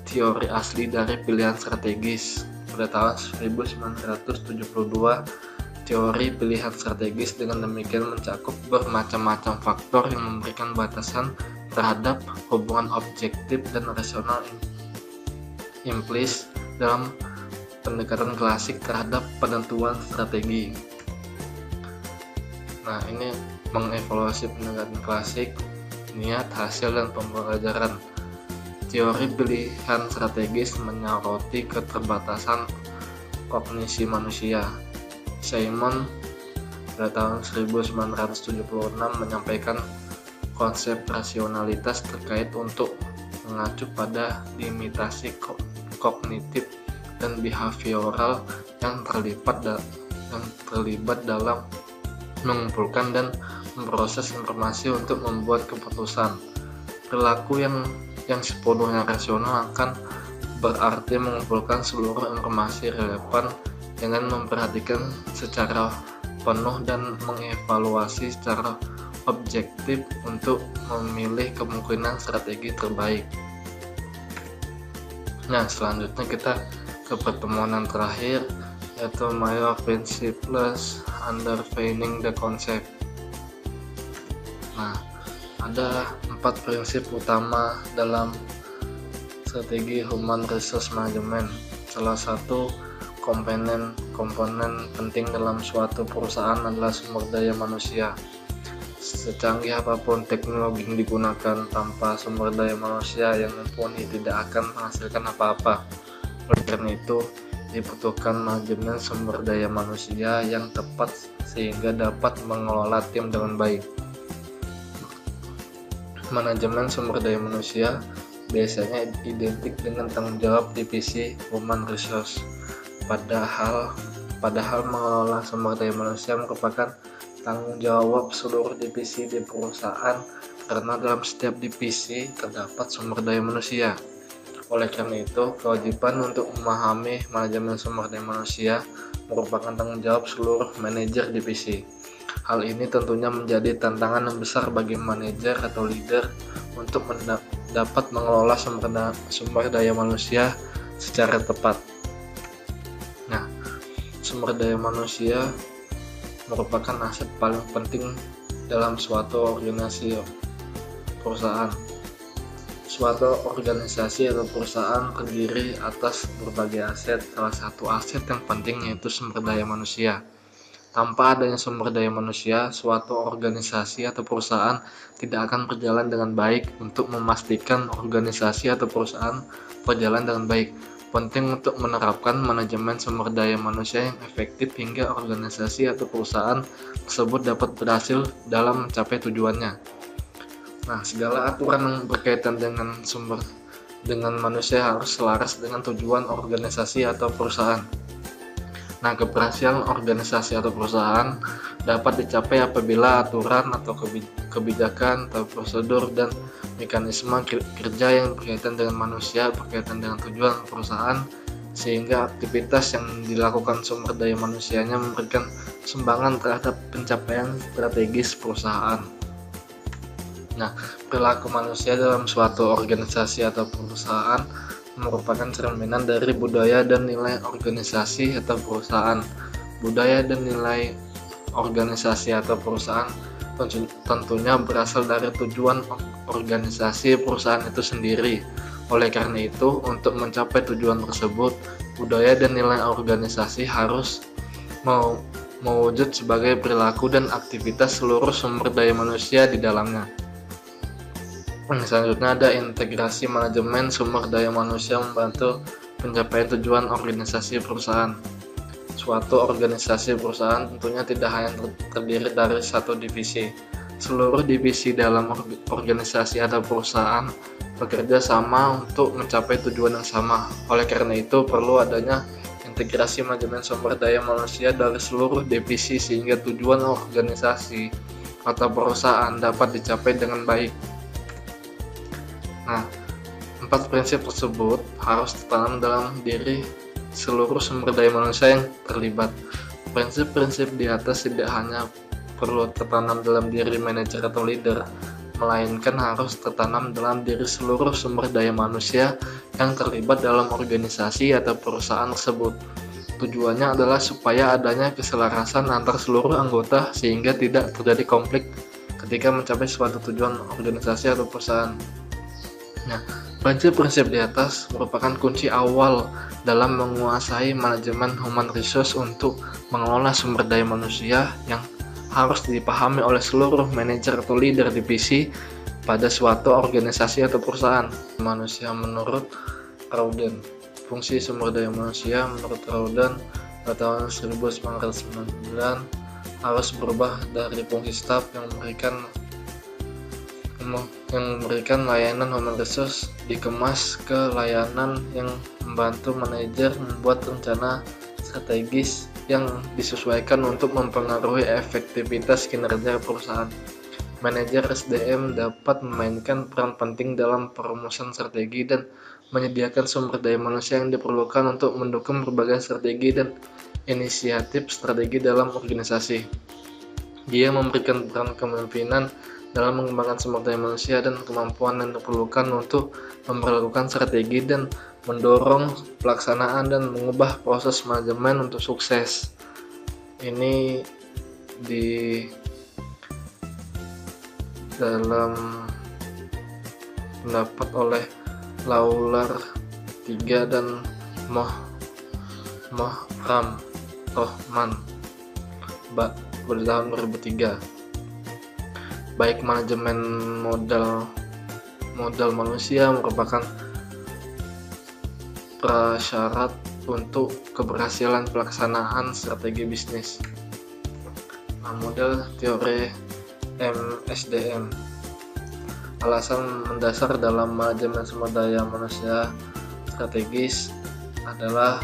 teori asli dari pilihan strategis. Pada tahun 1972, teori pilihan strategis dengan demikian mencakup bermacam-macam faktor yang memberikan batasan terhadap hubungan objektif dan rasional implis dalam pendekatan klasik terhadap penentuan strategi. Nah, ini mengevaluasi pendekatan klasik, niat, hasil, dan pembelajaran. Teori pilihan strategis menyoroti keterbatasan kognisi manusia. Simon pada tahun 1976 menyampaikan konsep rasionalitas terkait untuk mengacu pada limitasi kognitif dan behavioral yang terlibat dalam mengumpulkan dan memproses informasi untuk membuat keputusan. Perilaku yang sepenuhnya rasional akan berarti mengumpulkan seluruh informasi relevan dengan memperhatikan secara penuh dan mengevaluasi secara objektif untuk memilih kemungkinan strategi terbaik. Nah, selanjutnya kita ke pertemuan yang terakhir, yaitu Major Principles Underpinning the Concept. Nah, ada 4 prinsip utama dalam strategi Human Resource Management. Salah satu komponen penting dalam suatu perusahaan adalah sumber daya manusia. Secanggih apapun teknologi yang digunakan, tanpa sumber daya manusia yang mumpuni tidak akan menghasilkan apa-apa. Oleh karena itu, dibutuhkan manajemen sumber daya manusia yang tepat sehingga dapat mengelola tim dengan baik. Manajemen sumber daya manusia biasanya identik dengan tanggung jawab divisi Human Resource. Padahal mengelola sumber daya manusia merupakan tanggung jawab seluruh divisi di perusahaan, karena dalam setiap divisi terdapat sumber daya manusia. Oleh karena itu, kewajiban untuk memahami manajemen sumber daya manusia merupakan tanggung jawab seluruh manajer divisi. Hal ini tentunya menjadi tantangan yang besar bagi manajer atau leader untuk dapat mengelola sumber daya manusia secara tepat. Nah, sumber daya manusia merupakan aset paling penting dalam suatu organisasi perusahaan. Suatu organisasi atau perusahaan terdiri atas berbagai aset. Salah satu aset yang penting yaitu sumber daya manusia. Tanpa adanya sumber daya manusia, suatu organisasi atau perusahaan tidak akan berjalan dengan baik. Untuk memastikan organisasi atau perusahaan berjalan dengan baik, penting untuk menerapkan manajemen sumber daya manusia yang efektif hingga organisasi atau perusahaan tersebut dapat berhasil dalam mencapai tujuannya. Nah, segala aturan yang berkaitan dengan manusia harus selaras dengan tujuan organisasi atau perusahaan. Nah, keberhasilan organisasi atau perusahaan dapat dicapai apabila aturan atau kebijakan atau prosedur dan mekanisme kerja yang berkaitan dengan manusia berkaitan dengan tujuan perusahaan, sehingga aktivitas yang dilakukan sumber daya manusianya memberikan sumbangan terhadap pencapaian strategis perusahaan. Nah, perilaku manusia dalam suatu organisasi atau perusahaan merupakan cerminan dari budaya dan nilai organisasi atau perusahaan. Budaya dan nilai organisasi atau perusahaan tentunya berasal dari tujuan organisasi perusahaan itu sendiri. Oleh karena itu, untuk mencapai tujuan tersebut, budaya dan nilai organisasi harus mewujud sebagai perilaku dan aktivitas seluruh sumber daya manusia di dalamnya. Selanjutnya ada integrasi manajemen sumber daya manusia membantu pencapaian tujuan organisasi perusahaan. Suatu organisasi perusahaan tentunya tidak hanya terdiri dari satu divisi. Seluruh divisi dalam organisasi atau perusahaan bekerja sama untuk mencapai tujuan yang sama. Oleh karena itu, perlu adanya integrasi manajemen sumber daya manusia dari seluruh divisi sehingga tujuan organisasi atau perusahaan dapat dicapai dengan baik. Nah, 4 prinsip tersebut harus tertanam dalam diri seluruh sumber daya manusia yang terlibat. Prinsip-prinsip di atas tidak hanya perlu tertanam dalam diri manajer atau leader, melainkan harus tertanam dalam diri seluruh sumber daya manusia yang terlibat dalam organisasi atau perusahaan tersebut. Tujuannya adalah supaya adanya keselarasan antar seluruh anggota sehingga tidak terjadi konflik ketika mencapai suatu tujuan organisasi atau perusahaan. Nah, prinsip-prinsip di atas merupakan kunci awal dalam menguasai manajemen human resource untuk mengelola sumber daya manusia yang harus dipahami oleh seluruh manajer atau leader divisi pada suatu organisasi atau perusahaan. Manusia menurut Rauden. Fungsi sumber daya manusia menurut Rauden pada tahun 1999 harus berubah dari fungsi staf yang memberikan layanan human resource dikemas ke layanan yang membantu manajer membuat rencana strategis yang disesuaikan untuk mempengaruhi efektivitas kinerja perusahaan. Manajer SDM dapat memainkan peran penting dalam perumusan strategi dan menyediakan sumber daya manusia yang diperlukan untuk mendukung berbagai strategi dan inisiatif strategi dalam organisasi. Dia memberikan peran kepemimpinan dalam mengembangkan sumber daya manusia dan kemampuan yang diperlukan untuk memperlakukan strategi dan mendorong pelaksanaan dan mengubah proses manajemen untuk sukses. Ini di dalam pendapat oleh Lawler 3 dan Mohram Rohman pada tahun 2003. Baik manajemen modal manusia merupakan prasyarat untuk keberhasilan pelaksanaan strategi bisnis. Model teori MSDM. Alasan mendasar dalam manajemen sumber daya manusia strategis adalah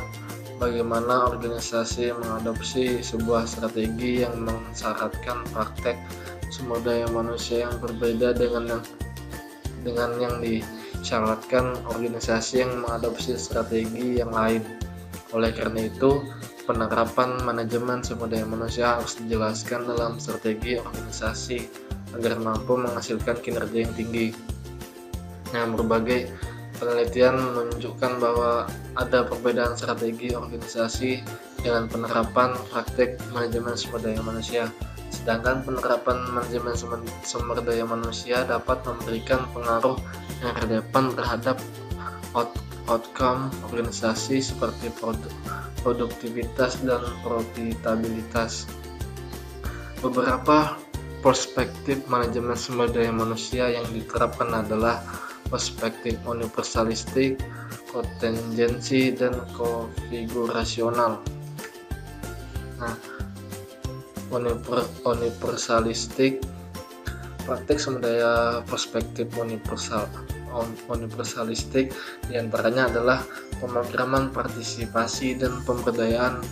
bagaimana organisasi mengadopsi sebuah strategi yang mensyaratkan praktek sumber daya manusia yang berbeda dengan yang disyaratkan organisasi yang mengadopsi strategi yang lain. Oleh karena itu, penerapan manajemen sumber daya manusia harus dijelaskan dalam strategi organisasi agar mampu menghasilkan kinerja yang tinggi. Nah, berbagai penelitian menunjukkan bahwa ada perbedaan strategi organisasi dengan penerapan praktek manajemen sumber daya manusia. Sedangkan penerapan manajemen sumber daya manusia dapat memberikan pengaruh yang relevan terhadap outcome organisasi seperti produktivitas dan profitabilitas. Beberapa perspektif manajemen sumber daya manusia yang diterapkan adalah perspektif universalistik, kontingensi, dan konfigurasional. Nah, universalistik, praktik sumber daya perspektif universalistik diantaranya adalah pemrograman partisipasi dan pemberdayaan,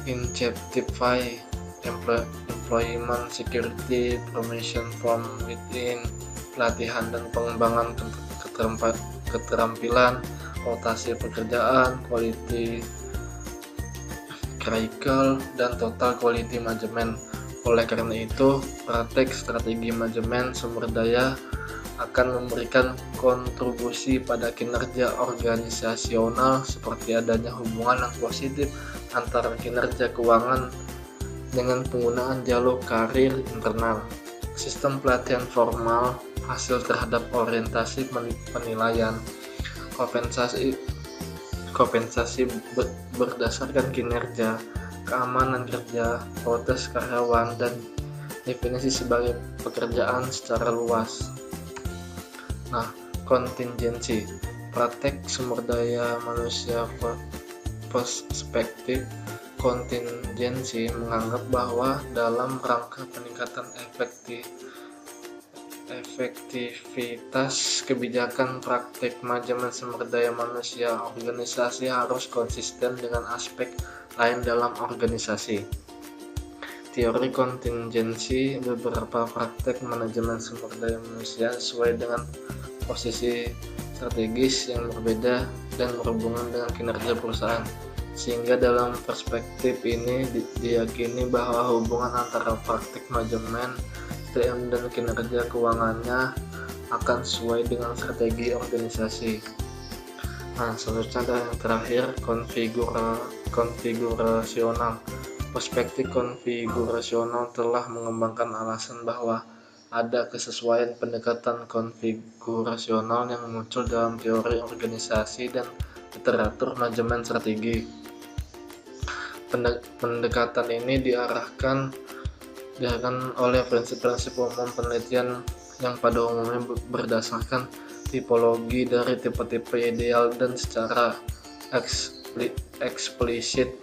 incentivify employment security, promotion from within, pelatihan dan pengembangan keterampilan, rotasi pekerjaan, quality cycle, dan total quality management. Oleh karena itu, praktek strategi manajemen sumber daya akan memberikan kontribusi pada kinerja organisasional seperti adanya hubungan yang positif antara kinerja keuangan dengan penggunaan dialog karir internal, sistem pelatihan formal, hasil terhadap orientasi penilaian, kompensasi berdasarkan kinerja, keamanan kerja, protes karyawan, dan definisi sebagai pekerjaan secara luas. Nah, kontingensi, praktek sumber daya manusia perspektif kontingensi menganggap bahwa dalam rangka peningkatan efektivitas kebijakan, praktek manajemen sumber daya manusia organisasi harus konsisten dengan aspek lain dalam organisasi. Teori kontingensi, beberapa praktek manajemen sumber daya manusia sesuai dengan posisi strategis yang berbeda dan berhubungan dengan kinerja perusahaan, sehingga dalam perspektif ini diyakini bahwa hubungan antara praktek manajemen SDM dan kinerja keuangannya akan sesuai dengan strategi organisasi. Nah, selanjutnya ada yang terakhir, konfigurasional. Perspektif konfigurasional telah mengembangkan alasan bahwa ada kesesuaian pendekatan konfigurasional yang muncul dalam teori organisasi dan literatur manajemen strategi. Pendekatan ini diarahkan oleh prinsip-prinsip umum penelitian yang pada umumnya berdasarkan tipologi dari tipe-tipe ideal dan secara eksplisit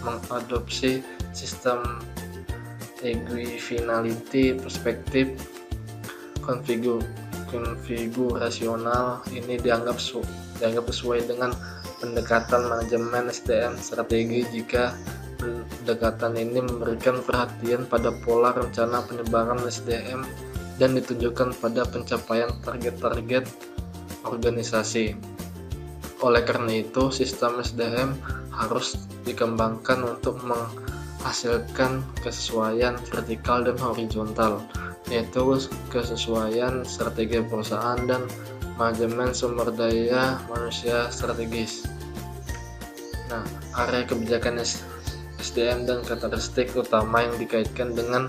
mengadopsi sistem equifinality. Perspektif konfigurasional ini dianggap sesuai dengan pendekatan manajemen SDM strategi jika pendekatan ini memberikan perhatian pada pola rencana penyebaran SDM dan ditunjukkan pada pencapaian target-target organisasi. Oleh karena itu, sistem SDM harus dikembangkan untuk menghasilkan kesesuaian vertikal dan horizontal, yaitu kesesuaian strategi perusahaan dan manajemen sumber daya manusia strategis. Nah, area kebijakan SDM dan karakteristik utama yang dikaitkan dengan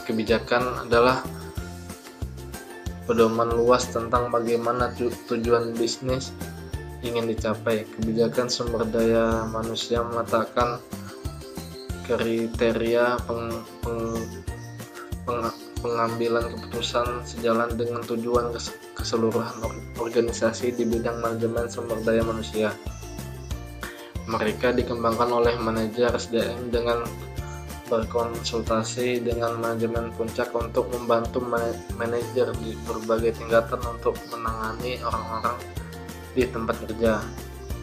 kebijakan adalah pedoman luas tentang bagaimana tujuan bisnis ingin dicapai. Kebijakan sumber daya manusia meletakkan kriteria pengambilan keputusan sejalan dengan tujuan keseluruhan organisasi di bidang manajemen sumber daya manusia. Mereka dikembangkan oleh manajer SDM dengan berkonsultasi dengan manajemen puncak untuk membantu manajer di berbagai tingkatan untuk menangani orang-orang di tempat kerja.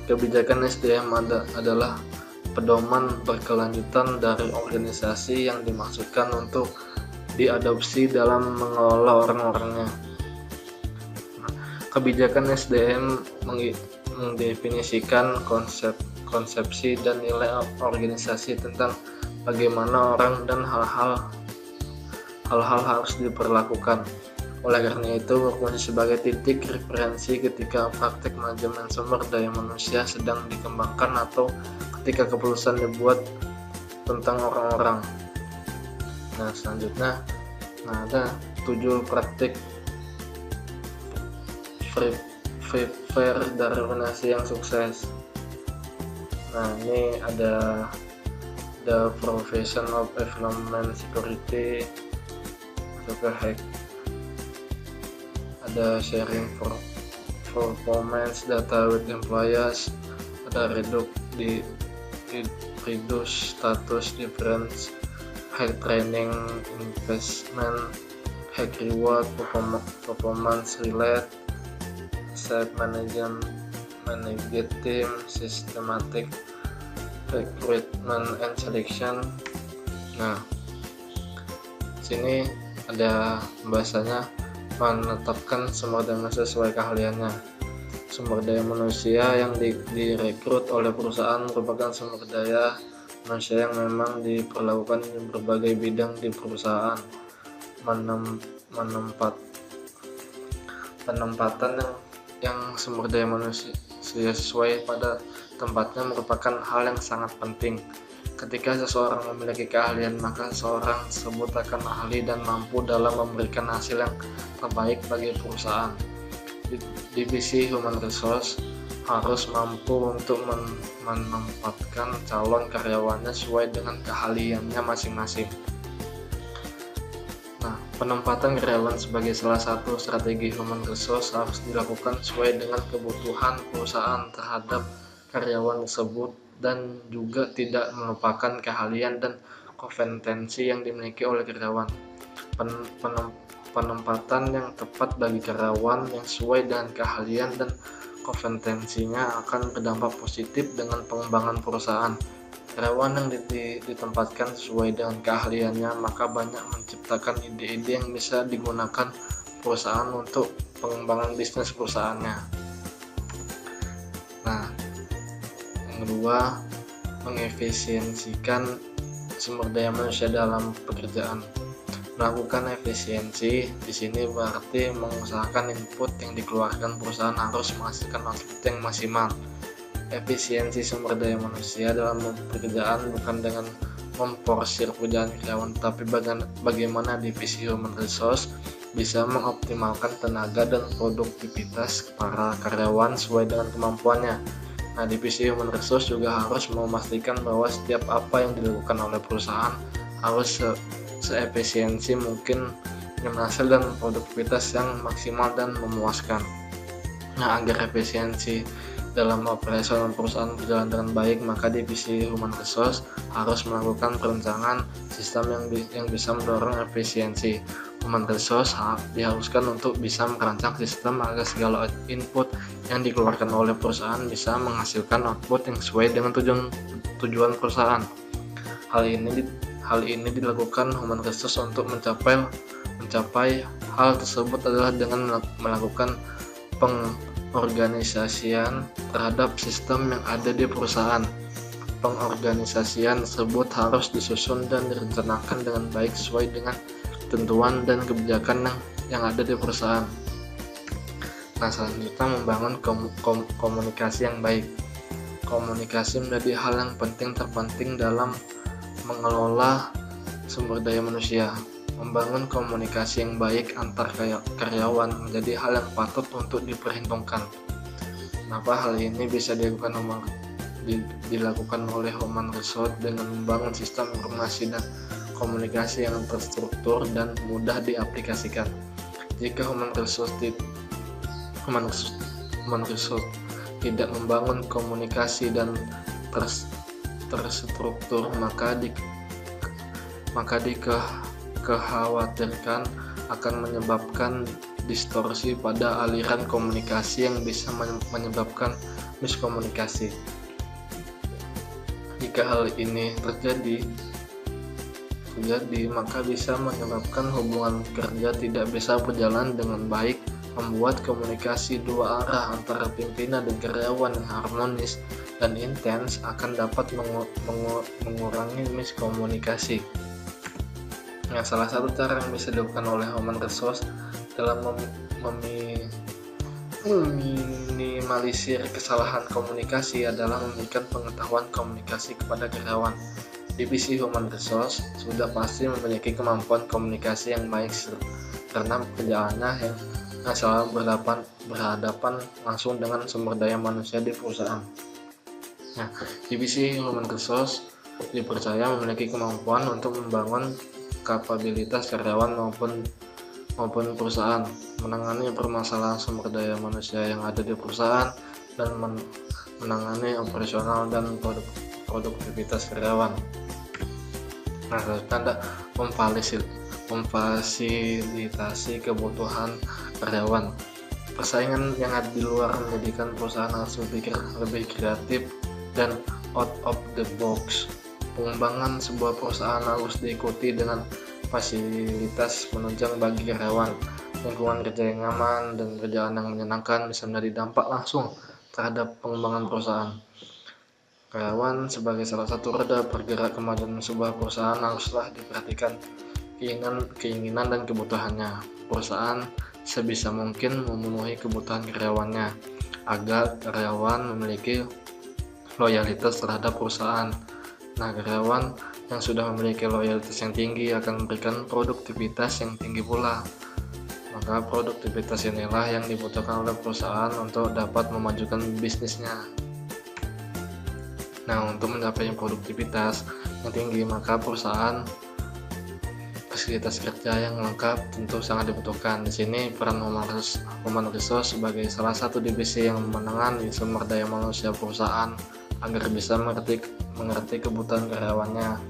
Kebijakan SDM adalah pedoman berkelanjutan dari organisasi yang dimaksudkan untuk diadopsi dalam mengelola orang-orangnya. Kebijakan SDM mendefinisikan konsepsi dan nilai organisasi tentang bagaimana orang dan hal-hal harus diperlakukan. Oleh karena itu, berfungsi sebagai titik referensi ketika praktek manajemen sumber daya manusia sedang dikembangkan atau ketika keputusan dibuat tentang orang-orang. Nah, selanjutnya ada 7 praktik fair dari organisasi yang sukses. Nah, ini ada Profession of Environment Security, juga hack, ada sharing performance data with employees, ada reduce status difference, hack training investment, hack reward, performance relate, self management team, systematic recruitment and selection. Nah, sini ada bahasanya menetapkan sumber daya manusia sesuai keahliannya. Sumber daya manusia yang direkrut oleh perusahaan merupakan sumber daya manusia yang memang diperlakukan di berbagai bidang di perusahaan. Penempatan yang sumber daya manusia sesuai pada tempatnya merupakan hal yang sangat penting. Ketika seseorang memiliki keahlian, maka seseorang tersebut akan ahli dan mampu dalam memberikan hasil yang terbaik bagi perusahaan. Divisi Human Resource harus mampu untuk menempatkan calon karyawannya sesuai dengan keahliannya masing-masing. Nah, penempatan karyawan sebagai salah satu strategi Human Resource harus dilakukan sesuai dengan kebutuhan perusahaan terhadap karyawan tersebut dan juga tidak melupakan keahlian dan kompetensi yang dimiliki oleh karyawan. Penempatan yang tepat bagi karyawan yang sesuai dengan keahlian dan kompetensinya akan berdampak positif dengan pengembangan perusahaan. Karyawan yang ditempatkan sesuai dengan keahliannya maka banyak menciptakan ide-ide yang bisa digunakan perusahaan untuk pengembangan bisnis perusahaannya. Nah, yang kedua, mengefisiensikan sumber daya manusia dalam pekerjaan. Melakukan efisiensi di sini berarti mengusahakan input yang dikeluarkan perusahaan harus menghasilkan output yang maksimal. Efisiensi sumber daya manusia dalam pekerjaan bukan dengan memporsir pekerjaan karyawan, tapi bagaimana divisi Human Resource bisa mengoptimalkan tenaga dan produktivitas para karyawan sesuai dengan kemampuannya. Nah, divisi Human Resource juga harus memastikan bahwa setiap apa yang dilakukan oleh perusahaan harus seefisiensi mungkin dengan hasil dan produktivitas yang maksimal dan memuaskan. Nah, agar efisiensi dalam operasional perusahaan berjalan dengan baik, maka divisi Human Resource harus melakukan perencanaan sistem yang bisa mendorong efisiensi. Human Resource diharuskan untuk bisa merancang sistem agar segala input yang dikeluarkan oleh perusahaan bisa menghasilkan output yang sesuai dengan tujuan perusahaan. Hal ini dilakukan Human Resource untuk mencapai hal tersebut adalah dengan melakukan pengorganisasian terhadap sistem yang ada di perusahaan. Pengorganisasian tersebut harus disusun dan direncanakan dengan baik sesuai dengan ketentuan dan kebijakan yang ada di perusahaan. Nah, selanjutnya membangun komunikasi yang baik. Komunikasi menjadi hal yang terpenting dalam mengelola sumber daya manusia. Membangun komunikasi yang baik antar karyawan menjadi hal yang patut untuk diperhitungkan. Kenapa hal ini bisa dilakukan oleh Human Resource dengan membangun sistem informasi dan komunikasi yang terstruktur dan mudah diaplikasikan. Jika Human Resource tidak membangun komunikasi dan terstruktur, maka dikhawatirkan akan menyebabkan distorsi pada aliran komunikasi yang bisa menyebabkan miskomunikasi. Jika hal ini terjadi, maka bisa menyebabkan hubungan kerja tidak bisa berjalan dengan baik, membuat komunikasi dua arah antara pimpinan dan karyawan yang harmonis dan intens akan dapat mengurangi miskomunikasi. Nah, salah satu cara yang bisa dilakukan oleh Human Resource dalam meminimalisir kesalahan komunikasi adalah memberikan pengetahuan komunikasi kepada karyawan. Divisi Human Resource sudah pasti memiliki kemampuan komunikasi yang baik karena pekerjaannya yang selalu berhadapan langsung dengan sumber daya manusia di perusahaan. Nah, divisi Human Resource dipercaya memiliki kemampuan untuk membangun kapabilitas karyawan maupun perusahaan, menangani permasalahan sumber daya manusia yang ada di perusahaan, dan menangani operasional dan produktivitas karyawan. Nah, tanda memfasilitasi kebutuhan karyawan. Persaingan yang ada di luar menjadikan perusahaan harus berpikir lebih kreatif dan out of the box. Pengembangan sebuah perusahaan harus diikuti dengan fasilitas menunjang bagi karyawan. Lingkungan kerja yang aman dan kerjaan yang menyenangkan bisa menjadi dampak langsung terhadap pengembangan perusahaan. Karyawan sebagai salah satu roda bergerak kemajuan sebuah perusahaan haruslah diperhatikan keinginan dan kebutuhannya. Perusahaan sebisa mungkin memenuhi kebutuhan karyawannya agar karyawan memiliki loyalitas terhadap perusahaan. Nah, karyawan yang sudah memiliki loyalitas yang tinggi akan memberikan produktivitas yang tinggi pula. Maka produktivitas inilah yang dibutuhkan oleh perusahaan untuk dapat memajukan bisnisnya. Nah, untuk mencapai produktivitas yang tinggi, maka perusahaan fasilitas kerja yang lengkap tentu sangat dibutuhkan. Di sini peran Human Resource sebagai salah satu divisi yang menangani sumber daya manusia perusahaan agar bisa mengerti kebutuhan karyawannya.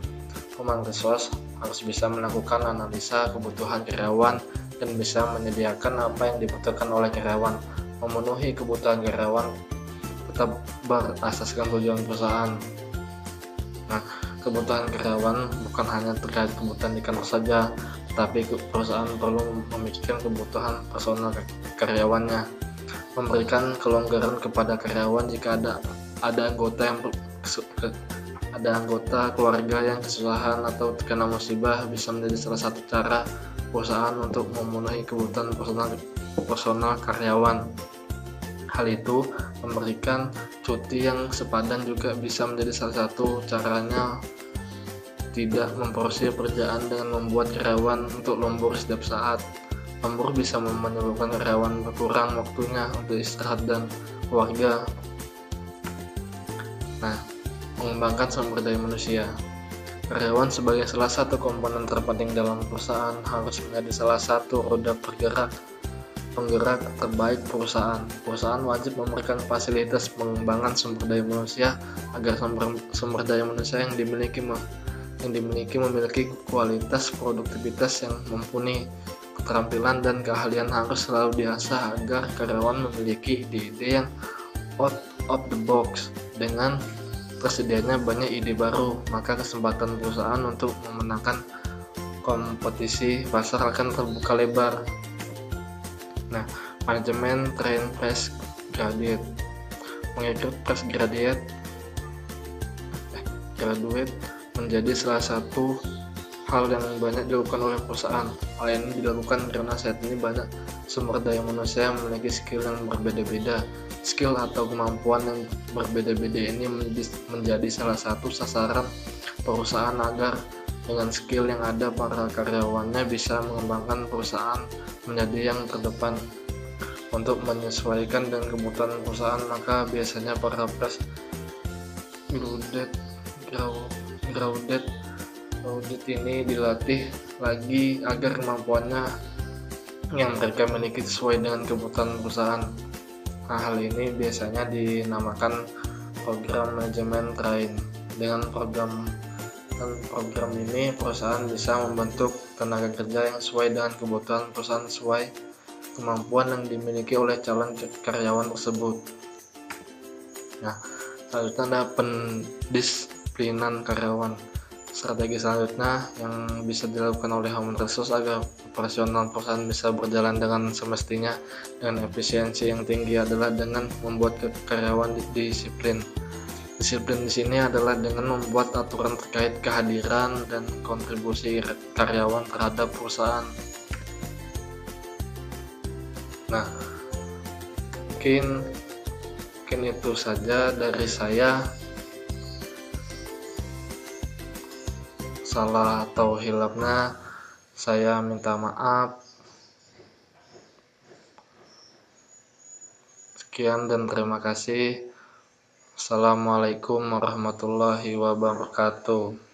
Human Resource harus bisa melakukan analisa kebutuhan karyawan dan bisa menyediakan apa yang dibutuhkan oleh karyawan. Memenuhi kebutuhan karyawan tetap berasaskan tujuan perusahaan. Nah, kebutuhan karyawan bukan hanya terkait kebutuhan di kantor saja, tetapi perusahaan perlu memikirkan kebutuhan personal karyawannya, memberikan kelonggaran kepada karyawan jika ada anggota keluarga yang kesusahan atau terkena musibah bisa menjadi salah satu cara perusahaan untuk memenuhi kebutuhan personal karyawan. Hal itu memberikan cuti yang sepadan juga bisa menjadi salah satu caranya. Tidak memproses pekerjaan dengan membuat karyawan untuk lembur setiap saat. Lembur bisa menyebabkan karyawan berkurang waktunya untuk istirahat dan keluarga. Nah, mengembangkan sumber daya manusia. Karyawan sebagai salah satu komponen terpenting dalam perusahaan harus menjadi salah satu roda penggerak terbaik perusahaan. Perusahaan wajib memberikan fasilitas pengembangan sumber daya manusia agar sumber daya manusia yang dimiliki memiliki kualitas produktivitas yang mumpuni. Keterampilan dan keahlian harus selalu diasah agar karyawan memiliki ide-ide yang out of the box. Dengan tersedianya banyak ide baru, maka kesempatan perusahaan untuk memenangkan kompetisi pasar akan terbuka lebar. Nah, manajemen train fresh graduate. Mengekrut fresh graduate menjadi salah satu hal yang banyak dilakukan oleh perusahaan. Hal ini dilakukan karena saat ini banyak sumber daya manusia yang memiliki skill yang berbeda-beda. Skill atau kemampuan yang berbeda-beda ini menjadi salah satu sasaran perusahaan agar dengan skill yang ada para karyawannya bisa mengembangkan perusahaan menjadi yang terdepan. Untuk menyesuaikan dengan kebutuhan perusahaan, maka biasanya para fresh graduate ini dilatih lagi agar kemampuannya yang mereka miliki sesuai dengan kebutuhan perusahaan. Nah, hal ini biasanya dinamakan program manajemen train. Dengan program ini perusahaan bisa membentuk tenaga kerja yang sesuai dengan kebutuhan perusahaan sesuai kemampuan yang dimiliki oleh calon karyawan tersebut. Nah, selanjutnya ada pendisiplinan karyawan. Strategi selanjutnya yang bisa dilakukan oleh Human Resource agar operasional perusahaan bisa berjalan dengan semestinya dengan efisiensi yang tinggi adalah dengan membuat karyawan disiplin. Disiplin di sini adalah dengan membuat aturan terkait kehadiran dan kontribusi karyawan terhadap perusahaan. Nah, mungkin itu saja dari saya. Salah atau hilafnya saya minta maaf. Sekian dan terima kasih. Assalamualaikum warahmatullahi wabarakatuh.